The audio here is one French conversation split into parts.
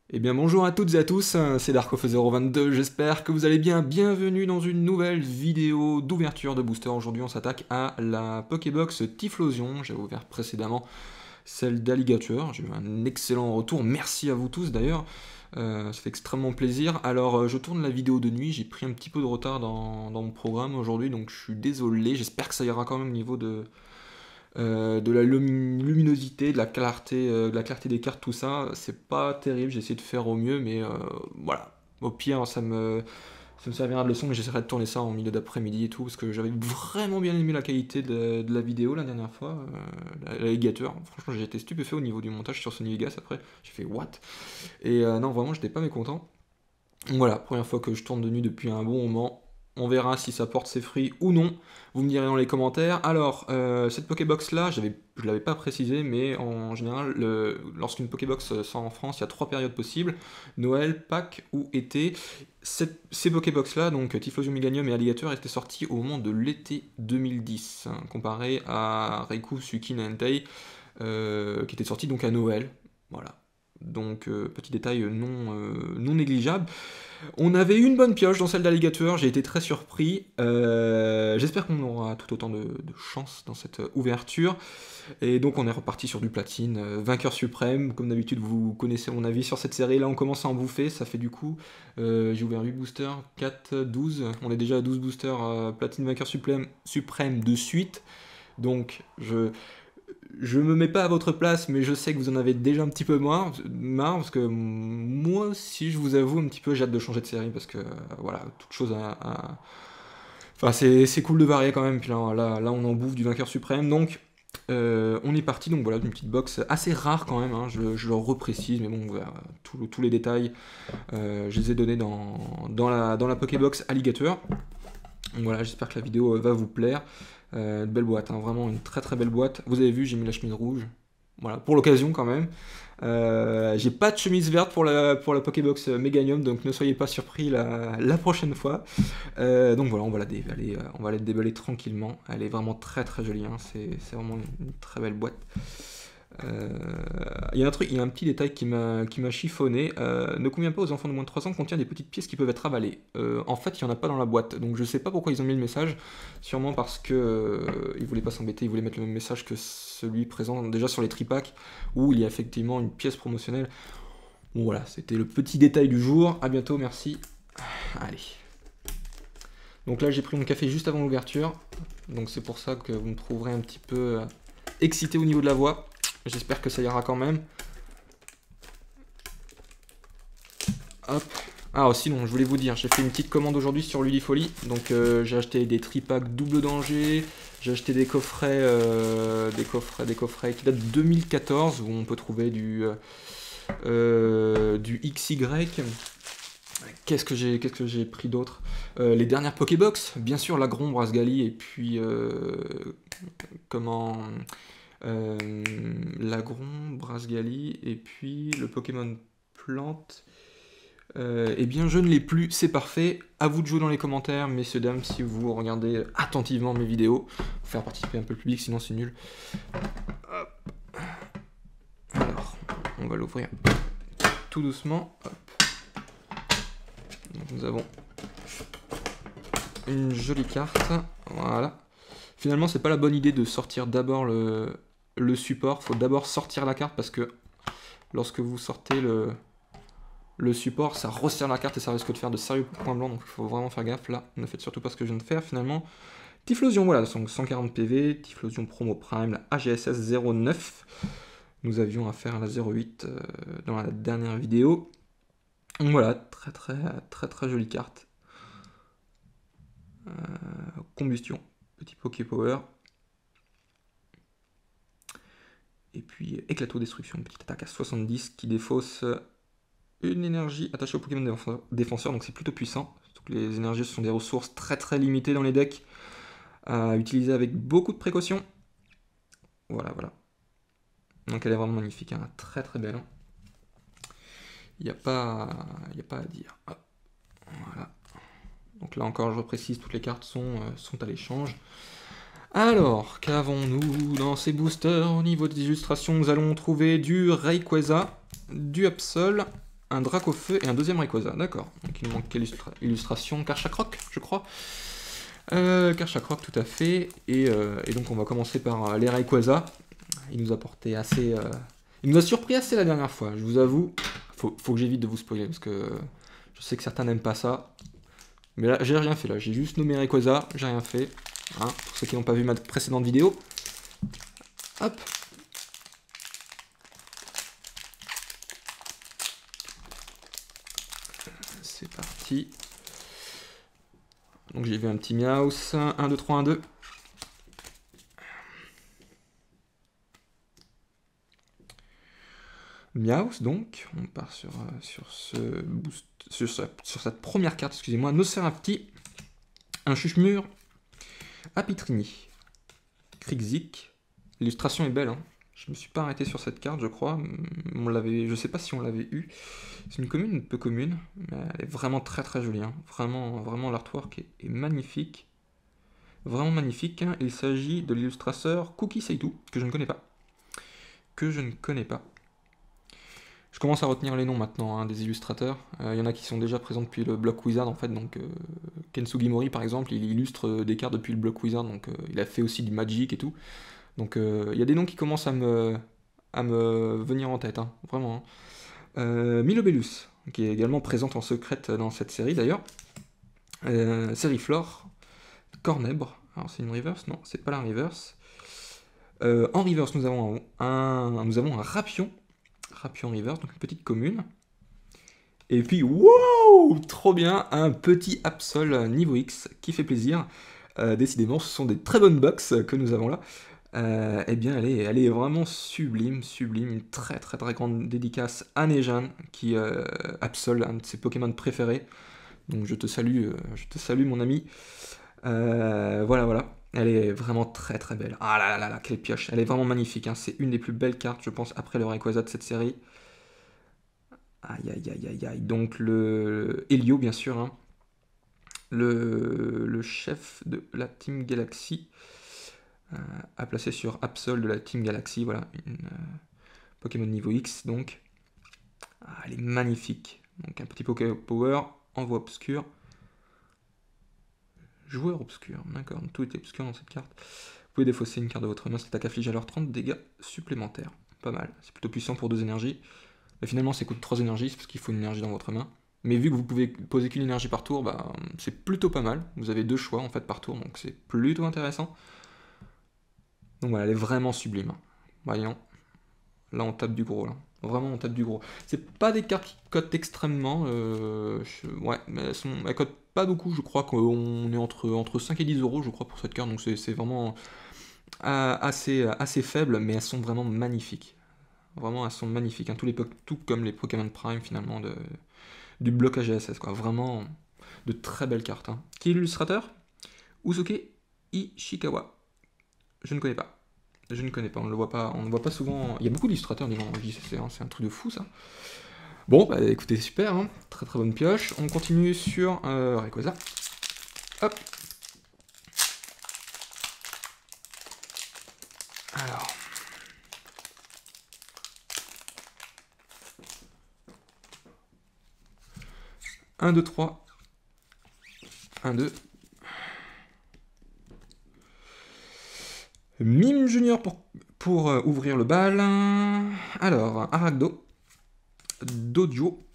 Eh bien bonjour à toutes et à tous, c'est Darkof022, j'espère que vous allez bien. Bienvenue dans une nouvelle vidéo d'ouverture de booster. Aujourd'hui on s'attaque à la Pokébox Typhlosion. J'avais ouvert précédemment celle d'Alligator, j'ai eu un excellent retour, merci à vous tous d'ailleurs. Ça fait extrêmement plaisir. Alors je tourne la vidéo de nuit, j'ai pris un petit peu de retard dans mon programme aujourd'hui, donc je suis désolé, j'espère que ça ira quand même au niveau de la luminosité, de la clarté des cartes, tout ça. C'est pas terrible, j'ai essayé de faire au mieux, mais voilà. Au pire, ça me servira de leçon, mais j'essaierai de tourner ça en milieu d'après-midi et tout, parce que j'avais vraiment bien aimé la qualité de la vidéo la dernière fois, l'alligator. Franchement, j'ai été stupéfait au niveau du montage sur Sony Vegas après. J'ai fait what? Et non, vraiment, j'étais pas mécontent. Donc voilà, première fois que je tourne de nuit depuis un bon moment. On verra si ça porte ses fruits ou non. Vous me direz dans les commentaires. Alors, cette Pokébox là, je ne l'avais pas précisé, mais en général, lorsqu'une Pokébox sort en France, il y a 3 périodes possibles: Noël, Pâques ou été. Ces Pokébox là, donc Typhlosion, Meganium et Alligator, étaient sortis au moment de l'été 2010, hein, comparé à Raikou, Sukin et Entei, qui étaient sortis donc à Noël. Voilà. Donc, petit détail non négligeable. On avait eu une bonne pioche dans celle d'Alligator, j'ai été très surpris. J'espère qu'on aura tout autant de chance dans cette ouverture. Et donc on est reparti sur du platine, vainqueur suprême. Comme d'habitude, vous connaissez mon avis sur cette série. Là, on commence à en bouffer. Ça fait du coup, j'ai ouvert 8 boosters, 4, 12. On est déjà à 12 boosters platine vainqueur suprême de suite. Donc je me mets pas à votre place, mais je sais que vous en avez déjà un petit peu marre, parce que moi aussi, je vous avoue, un petit peu, j'ai hâte de changer de série, parce que, voilà, toute chose Enfin, c'est cool de varier quand même, puis là, on en bouffe du vainqueur suprême, donc on est parti, donc voilà, d'une petite box assez rare quand même, hein, je le reprécise, mais bon, voilà, tous les détails, je les ai donnés dans la Pokébox Alligator. Donc voilà, j'espère que la vidéo va vous plaire. Belle boîte, hein, vraiment une très très belle boîte. Vous avez vu, j'ai mis la chemise rouge. Voilà, pour l'occasion quand même. J'ai pas de chemise verte pour la Pokébox Meganium, donc ne soyez pas surpris la prochaine fois. Donc voilà, on va la déballer tranquillement. Elle est vraiment très très jolie, hein, c'est vraiment une très belle boîte. Il y a un petit détail qui m'a chiffonné. Ne convient pas aux enfants de moins de 3 ans, contient des petites pièces qui peuvent être avalées. En fait, il n'y en a pas dans la boîte, donc je sais pas pourquoi ils ont mis le message. Sûrement parce que ils voulaient pas s'embêter, ils voulaient mettre le même message que celui présent déjà sur les tripacks, où il y a effectivement une pièce promotionnelle. Bon voilà, c'était le petit détail du jour. À bientôt, merci. Allez. Donc là, j'ai pris mon café juste avant l'ouverture, donc c'est pour ça que vous me trouverez un petit peu excité au niveau de la voix. J'espère que ça ira quand même. Hop. Ah, sinon, je voulais vous dire, j'ai fait une petite commande aujourd'hui sur Ludifolie. Donc, j'ai acheté des tripacks double danger. J'ai acheté des coffrets qui datent de 2014, où on peut trouver du XY. Qu'est-ce que j'ai pris d'autre? Les dernières Pokébox, bien sûr, l'Agron, Brasgali, et puis l'Agron, Brasgali, et puis le Pokémon Plante. Eh bien, je ne l'ai plus, c'est parfait. À vous de jouer dans les commentaires, messieurs, dames, si vous regardez attentivement mes vidéos. Faut faire participer un peu le public, sinon c'est nul. Hop. Alors, on va l'ouvrir tout doucement. Hop. Donc, nous avons une jolie carte. Voilà. Finalement, c'est pas la bonne idée de sortir d'abord le support. Faut d'abord sortir la carte, parce que lorsque vous sortez le support, ça resserre la carte et ça risque de faire de sérieux points blancs, donc il faut vraiment faire gaffe. Là, ne faites surtout pas ce que je viens de faire finalement. Typhlosion, voilà, donc 140 PV, Typhlosion Promo Prime, la AGSS 09. Nous avions affaire à la 08 dans la dernière vidéo. Donc voilà, très très très très jolie carte. Combustion, petit Poké Power. Et puis Éclato Destruction, petite attaque à 70 qui défausse une énergie attachée au Pokémon défenseur, donc c'est plutôt puissant. Surtout que les énergies, ce sont des ressources très très limitées dans les decks, à utiliser avec beaucoup de précaution. Voilà, voilà. Donc elle est vraiment magnifique, hein, très très belle. Il n'y a pas à dire. Hop. Voilà. Donc là encore, je précise, toutes les cartes sont à l'échange. Alors, qu'avons-nous dans ces boosters? Au niveau des illustrations, nous allons trouver du Rayquaza, du Absol, un Dracofeu et un deuxième Rayquaza, d'accord. Donc il nous manque quelle illustration? Karchakroc, je crois. Karchakroc, tout à fait. Et donc on va commencer par les Rayquaza. Il nous a porté assez... Il nous a surpris assez la dernière fois, je vous avoue. Faut que j'évite de vous spoiler, parce que je sais que certains n'aiment pas ça. Mais là, j'ai rien fait, là. J'ai juste nommé Rayquaza, j'ai rien fait. Hein, pour ceux qui n'ont pas vu ma précédente vidéo. Hop. C'est parti. Donc j'ai vu un petit Meowth. 1, 2, 3, 1, 2. Meowth, donc. On part sur ce boost, sur cette première carte, excusez-moi. Nocerapti. Un Chuchemur. Apitrini. Krixik. L'illustration est belle, hein. Je me suis pas arrêté sur cette carte, je crois. Je sais pas si on l'avait eu. C'est une commune, peu commune, mais elle est vraiment très très jolie, hein. Vraiment l'artwork est magnifique. Vraiment magnifique, hein. Il s'agit de l'illustrateur Cookie Seitu, que je ne connais pas. Je commence à retenir les noms maintenant, hein, des illustrateurs. Il y en a qui sont déjà présents depuis le Block Wizard en fait, donc Ken Sugimori par exemple, il illustre des cartes depuis le Block Wizard, donc il a fait aussi du Magic et tout. Donc il y a des noms qui commencent à me venir en tête, hein, vraiment. Hein. Milobellus, qui est également présente en secrète dans cette série d'ailleurs. Seriflor, Cornèbre, alors c'est une reverse? Non, c'est pas la reverse. En reverse, nous avons un Rapion. Rapion reverse, donc une petite commune. Et puis, wow, trop bien, un petit Absol niveau X qui fait plaisir. Décidément, ce sont des très bonnes box que nous avons là. Eh bien, elle est vraiment sublime. Une très grande dédicace à Nejan, qui Absol, un de ses Pokémon préférés. Donc je te salue mon ami. Voilà. Elle est vraiment très belle. Ah là, quelle pioche. Elle est vraiment magnifique, hein. C'est une des plus belles cartes, je pense, après le Rayquaza de cette série. Aïe. Donc le Helio, bien sûr, hein. Le chef de la Team Galaxy à placer sur Absol de la Team Galaxy. Voilà, une Pokémon niveau X, donc. Ah, elle est magnifique. Donc un petit Poké Power, envoi obscur. Joueur obscur, d'accord, tout est obscur dans cette carte. Vous pouvez défausser une carte de votre main, cette attaque afflige alors 30 dégâts supplémentaires. Pas mal, c'est plutôt puissant pour 2 énergies. Mais finalement, ça coûte 3 énergies, c'est parce qu'il faut une énergie dans votre main. Mais vu que vous pouvez poser qu'une énergie par tour, bah, c'est plutôt pas mal. Vous avez 2 choix en fait par tour, donc c'est plutôt intéressant. Donc voilà, elle est vraiment sublime. Voyons, là on tape du gros, là. Vraiment on tape du gros. C'est pas des cartes qui cotent extrêmement, ouais, mais elles cotent pas beaucoup, je crois qu'on est entre 5 et 10 euros, je crois, pour cette carte, donc c'est vraiment assez faible, mais elles sont vraiment magnifiques. Vraiment, elles sont magnifiques, hein. Tout comme les Pokémon Prime, finalement, du bloc AGSS, quoi. Vraiment, de très belles cartes, hein. Qui est l'illustrateur? Usuke Ishikawa. Je ne connais pas. On ne le voit pas souvent. Il y a beaucoup d'illustrateurs dans JCC, hein. C'est un truc de fou, ça. Bon, bah écoutez, super, hein. Très bonne pioche. On continue sur Rayquaza. Hop. Alors. Un, 2, 3. 1, 2. Mime Junior pour ouvrir le bal. Alors, Aragdo. Dodio.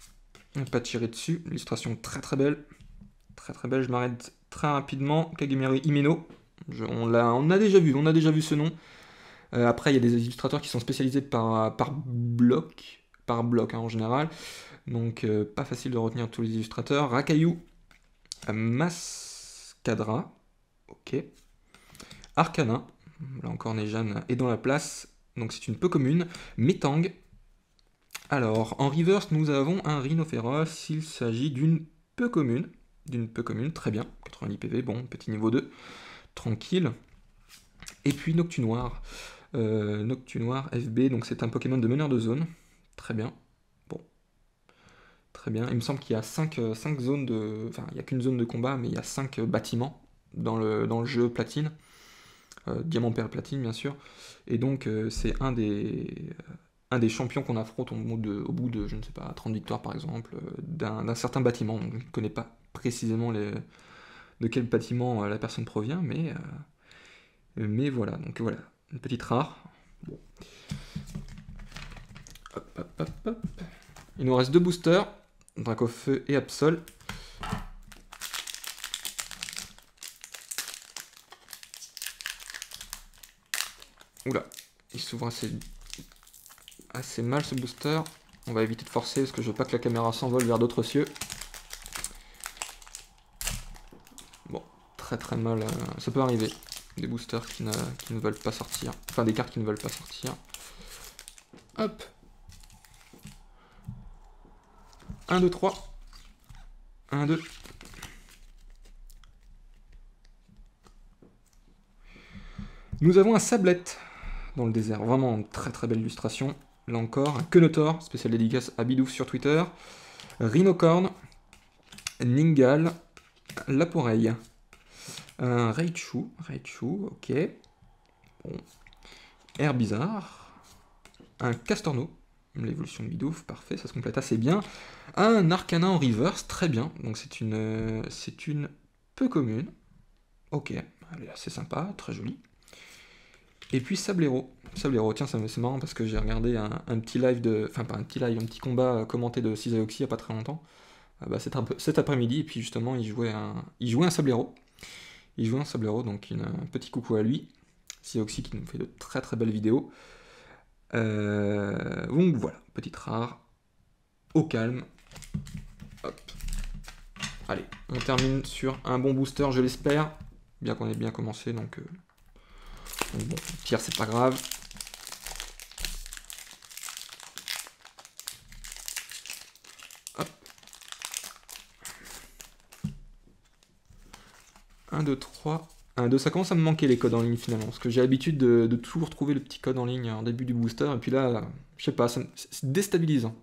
Pas tiré dessus. Illustration très belle. Très belle. Je m'arrête très rapidement. Kagemiru Himeno. On a déjà vu ce nom. Après, il y a des illustrateurs qui sont spécialisés par bloc. Par bloc, hein, en général. Donc, pas facile de retenir tous les illustrateurs. Rakayu. Mascadra. Ok. Arcana. Là encore, Nejan est dans la place. Donc, c'est une peu commune. Metang. Alors, en reverse, nous avons un Rhinophéros. Il s'agit d'une peu commune. Très bien. 90 PV, bon, petit niveau 2. Tranquille. Et puis Noctunoir. Noctunoir FB, donc c'est un Pokémon de meneur de zone. Très bien. Bon. Très bien. Il me semble qu'il y a 5 zones de... Enfin, il n'y a qu'une zone de combat, mais il y a 5 bâtiments dans le jeu Platine. Diamant, Perle, Platine, bien sûr. Et donc, c'est un un des champions qu'on affronte au bout de, je ne sais pas, 30 victoires par exemple, d'un certain bâtiment. Donc, je ne connais pas précisément de quel bâtiment la personne provient, mais voilà, donc voilà, une petite rare. Bon. Hop, hop, hop, hop. Il nous reste 2 boosters, Dracofeu et Absol. Oula, il s'ouvre assez mal ce booster. On va éviter de forcer parce que je veux pas que la caméra s'envole vers d'autres cieux. Bon, très mal, ça peut arriver. Des boosters qui ne veulent pas sortir. Enfin, des cartes qui ne veulent pas sortir. Hop. 1, 2, 3. 1, 2. Nous avons un Sablette dans le désert. Vraiment une très belle illustration. Là encore, un Quenotor, spécial dédicace à Bidouf sur Twitter. Rhinocorn. Ningal. Laporeille. Un Raichu, ok. Bon. Air bizarre. Un Castorno, l'évolution de Bidouf, parfait, ça se complète assez bien. Un Arcana en reverse, très bien. Donc c'est une peu commune. Ok, elle est assez sympa, très jolie. Et puis Sablero, tiens, c'est marrant parce que j'ai regardé un petit live enfin pas un petit live, un petit combat commenté de Cisaoxy il n'y a pas très longtemps. Cet après-midi, et puis justement il jouait un Sablero. Donc un petit coucou à lui. Cisaoxy qui nous fait de très belles vidéos. Donc voilà, petite rare. Au calme. Hop. Allez, on termine sur un bon booster, je l'espère. Bien qu'on ait bien commencé, donc bon, pire c'est pas grave. Hop. 1, 2, 3. 1, 2, ça commence à me manquer les codes en ligne finalement, parce que j'ai l'habitude de toujours trouver le petit code en ligne en début du booster, et puis là, je sais pas, c'est déstabilisant.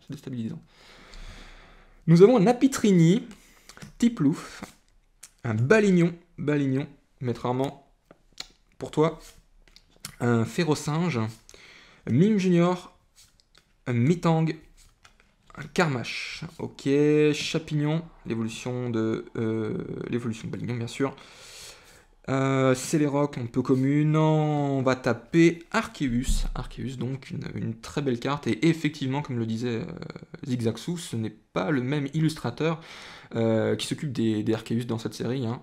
Nous avons un Apitrini, Tiplouf, un Balignon, maître rarement pour toi, un Férocinge, Mime Junior, un Mitang, un Karmash, ok, Chapignon, l'évolution de Balignon bien sûr. Céléroc, un peu commune. On va taper Arceus, donc une très belle carte. Et effectivement, comme le disait Zigzagsou, ce n'est pas le même illustrateur qui s'occupe des Arceus dans cette série. Hein.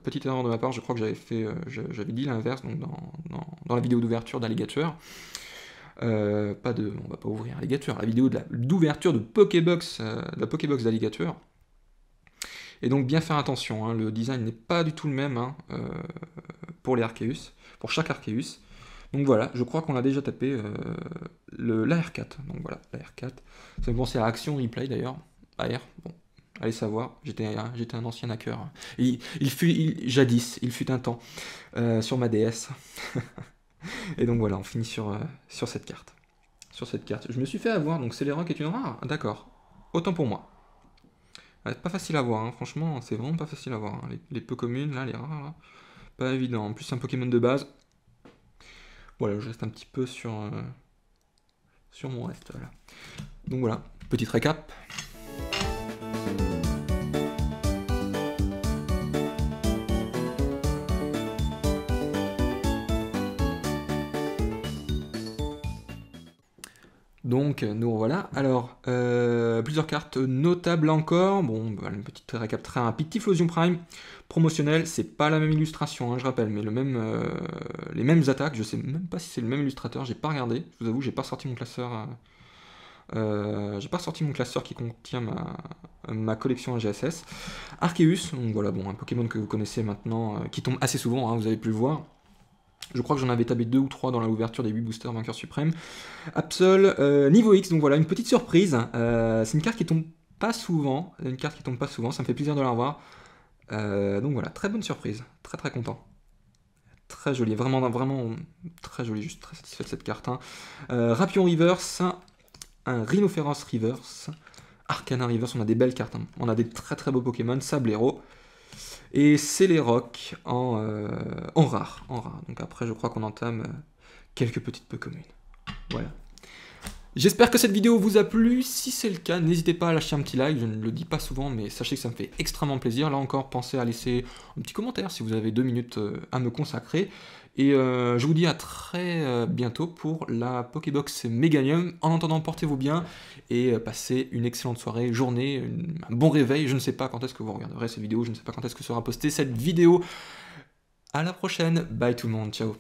Petite erreur de ma part, je crois que j'avais dit l'inverse donc dans la vidéo d'ouverture d'Alligator. On va pas ouvrir Alligator, la vidéo d'ouverture de Pokébox, de la Pokébox d'Alligator. Et donc bien faire attention, hein, le design n'est pas du tout le même hein, pour les Arceus, pour chaque Arceus. Donc voilà, je crois qu'on a déjà tapé l'AR4. Donc voilà, l'AR4. Ça me pensait à Action Replay d'ailleurs. AR, bon, allez savoir, j'étais un ancien hacker. Jadis, il fut un temps, sur ma DS. Et donc voilà, on finit sur cette carte. Je me suis fait avoir, donc Céléroc est une rare. D'accord, autant pour moi. Pas facile à voir, hein. Franchement, c'est vraiment pas facile à voir. Hein. Les peu communes, là, les rares, là, pas évident. En plus, c'est un Pokémon de base. Voilà, je reste un petit peu sur mon reste. Là. Donc voilà, petite récap. Donc nous revoilà. Alors, plusieurs cartes notables encore. Bon, voilà, une petite récap très rapide. Typhlosion Prime, promotionnel, c'est pas la même illustration, hein, je rappelle, mais les mêmes attaques. Je sais même pas si c'est le même illustrateur, j'ai pas regardé. Je vous avoue, j'ai pas sorti mon classeur. Qui contient ma collection AGSS. Arceus, donc voilà, bon, un Pokémon que vous connaissez maintenant, qui tombe assez souvent, hein, vous avez pu le voir. Je crois que j'en avais tapé 2 ou 3 dans l'ouverture des 8 boosters vainqueurs suprêmes. Absol, niveau X, donc voilà, une petite surprise. C'est une carte qui tombe pas souvent. Ça me fait plaisir de la revoir. Donc voilà, très bonne surprise. Très content. Très jolie, vraiment très jolie, juste très satisfait de cette carte. Hein. Rapion Reverse, un Rhinophéros Reverse, Arcana Reverse, on a des belles cartes. Hein. On a des très beaux Pokémon, Sablero. Et Céléroc en rare. Donc après, je crois qu'on entame quelques petites peu communes. Voilà. J'espère que cette vidéo vous a plu, si c'est le cas, n'hésitez pas à lâcher un petit like, je ne le dis pas souvent, mais sachez que ça me fait extrêmement plaisir. Là encore, pensez à laisser un petit commentaire si vous avez 2 minutes à me consacrer. Et je vous dis à très bientôt pour la Pokébox Meganium. En attendant, portez-vous bien et passez une excellente soirée, journée, un bon réveil. Je ne sais pas quand est-ce que vous regarderez cette vidéo, je ne sais pas quand est-ce que sera postée cette vidéo. À la prochaine, bye tout le monde, ciao.